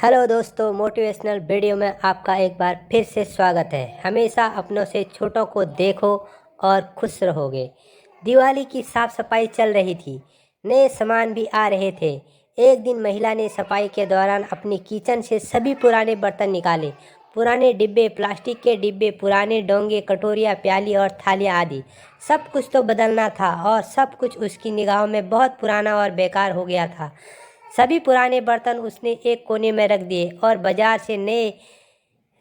Hello दोस्तों, motivational video में आपका एक बार फिर से स्वागत है। हमेशा अपनों से छोटों को देखो और खुश रहोगे। दिवाली की साफ सफाई चल रही थी, नए सामान भी आ रहे थे। एक दिन महिला ने सफाई के दौरान अपनी किचन से सभी पुराने बर्तन निकाले। पुराने डिब्बे, प्लास्टिक के डिब्बे, पुराने डोंगे, कटोरियाँ, प्याली और थालियाँ आदि। सब कुछ तो बदलना था और सब कुछ उसकी निगाहों में बहुत पुराना और बेकार हो गया था। सभी पुराने बर्तन उसने एक कोने में रख दिए और बाजार से नए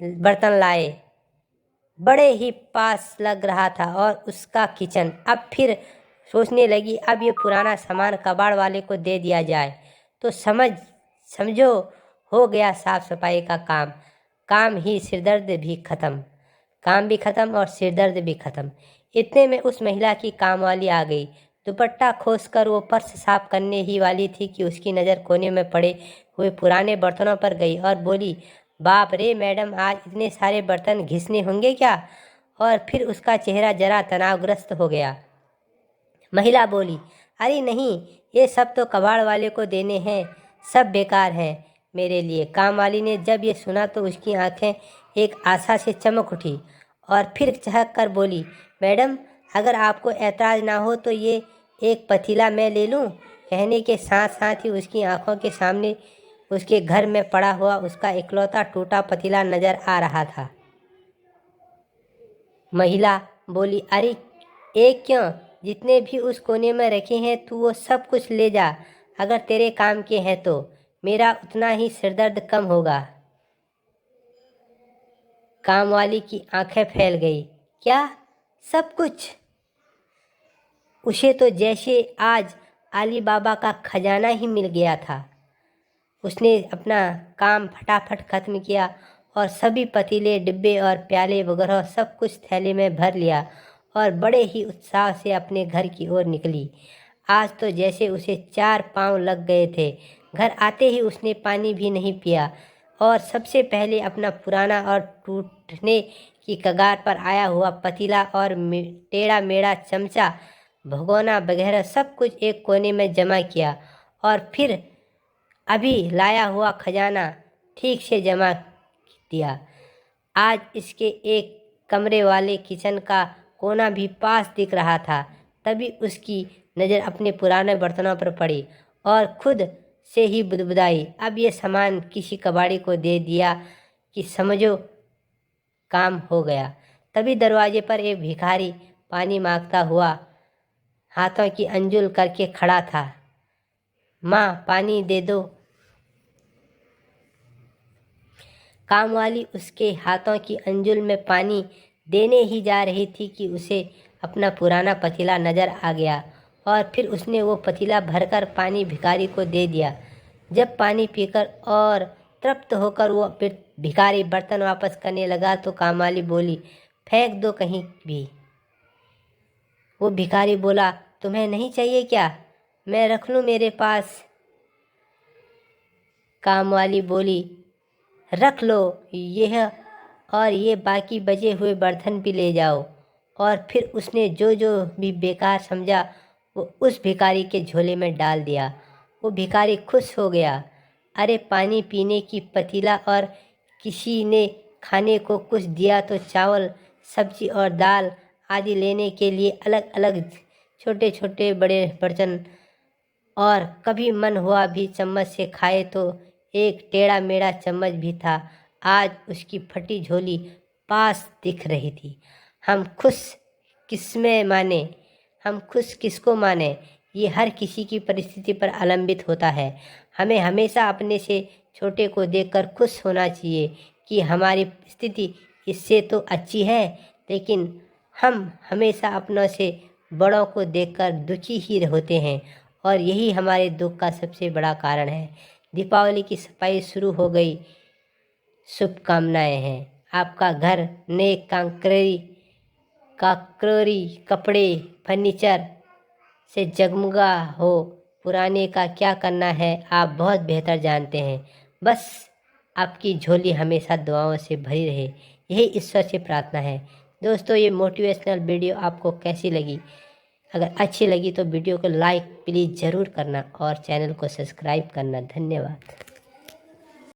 बर्तन लाए। बड़े ही पास लग रहा था और उसका किचन। अब फिर सोचने लगी, अब ये पुराना सामान कबाड़ वाले को दे दिया जाए तो समझो हो गया साफ सफाई का काम। काम ही सिरदर्द भी ख़त्म, काम भी ख़त्म और सिरदर्द भी ख़त्म। इतने में उस महिला की कामवाली आ गई। दुपट्टा खोसकर वो पर्स साफ करने ही वाली थी कि उसकी नज़र कोने में पड़े हुए पुराने बर्तनों पर गई और बोली, बाप रे मैडम, आज इतने सारे बर्तन घिसने होंगे क्या? और फिर उसका चेहरा जरा तनावग्रस्त हो गया। महिला बोली, अरे नहीं, ये सब तो कबाड़ वाले को देने हैं, सब बेकार हैं मेरे लिए। काम वाली ने जब ये सुना तो उसकी आंखें एक आशा से चमक उठी और फिर चहक कर बोली, मैडम, अगर आपको ऐतराज़ ना हो तो ये एक पतीला मैं ले लूँ? कहने के साथ साथ ही उसकी आंखों के सामने उसके घर में पड़ा हुआ उसका इकलौता टूटा पतीला नज़र आ रहा था। महिला बोली, अरे एक क्यों, जितने भी उस कोने में रखे हैं तू वो सब कुछ ले जा। अगर तेरे काम के हैं तो मेरा उतना ही सिरदर्द कम होगा। कामवाली की आंखें फैल गई। क्या सब कुछ? उसे तो जैसे आज अली बाबा का खजाना ही मिल गया था। उसने अपना काम फटाफट ख़त्म किया और सभी पतीले, डिब्बे और प्याले वगैरह सब कुछ थैले में भर लिया और बड़े ही उत्साह से अपने घर की ओर निकली। आज तो जैसे उसे 4 पाँव लग गए थे। घर आते ही उसने पानी भी नहीं पिया और सबसे पहले अपना पुराना और टूटने की कगार पर आया हुआ पतीला और टेढ़ा मेढ़ा चमचा, भगोना वगैरह सब कुछ एक कोने में जमा किया और फिर अभी लाया हुआ खजाना ठीक से जमा दिया। आज इसके एक कमरे वाले किचन का कोना भी पास दिख रहा था। तभी उसकी नज़र अपने पुराने बर्तनों पर पड़ी और खुद से ही बुदबुदाई, अब ये सामान किसी कबाड़ी को दे दिया कि समझो काम हो गया। तभी दरवाजे पर एक भिखारी पानी मांगता हुआ हाथों की अंजुल करके खड़ा था। माँ, पानी दे दो। कामवाली उसके हाथों की अंजुल में पानी देने ही जा रही थी कि उसे अपना पुराना पतीला नज़र आ गया और फिर उसने वो पतीला भरकर पानी भिखारी को दे दिया। जब पानी पीकर और तृप्त होकर वो भिखारी बर्तन वापस करने लगा तो कामवाली बोली, फेंक दो कहीं भी। वो भिखारी बोला, तुम्हें नहीं चाहिए क्या? मैं रख लूँ मेरे पास? कामवाली बोली, रख लो यह और ये बाकी बचे हुए बर्तन भी ले जाओ। और फिर उसने जो जो भी बेकार समझा वो उस भिखारी के झोले में डाल दिया। वो भिखारी खुश हो गया। अरे पानी पीने की पतीला और किसी ने खाने को कुछ दिया तो चावल, सब्जी और दाल आदि लेने के लिए अलग अलग छोटे छोटे बड़े बर्तन, और कभी मन हुआ भी चम्मच से खाए तो एक टेढ़ा मेढ़ा चम्मच भी था। आज उसकी फटी झोली पास दिख रही थी। हम खुश किसमें माने, हम खुश किसको माने, ये हर किसी की परिस्थिति पर अवलंबित होता है। हमें हमेशा अपने से छोटे को देखकर खुश होना चाहिए कि हमारी स्थिति इससे तो अच्छी है, लेकिन हम हमेशा अपनों से बड़ों को देखकर दुखी ही होते हैं और यही हमारे दुख का सबसे बड़ा कारण है। दीपावली की सफाई शुरू हो गई। शुभकामनाएं हैं। आपका घर नए कांक्रोरी कपड़े, फर्नीचर से जगमगा हो। पुराने का क्या करना है आप बहुत बेहतर जानते हैं। बस आपकी झोली हमेशा दुआओं से भरी रहे, यही ईश्वर से प्रार्थना है। दोस्तों, ये मोटिवेशनल वीडियो आपको कैसी लगी? अगर अच्छी लगी तो वीडियो को लाइक प्लीज़ ज़रूर करना और चैनल को सब्सक्राइब करना। धन्यवाद।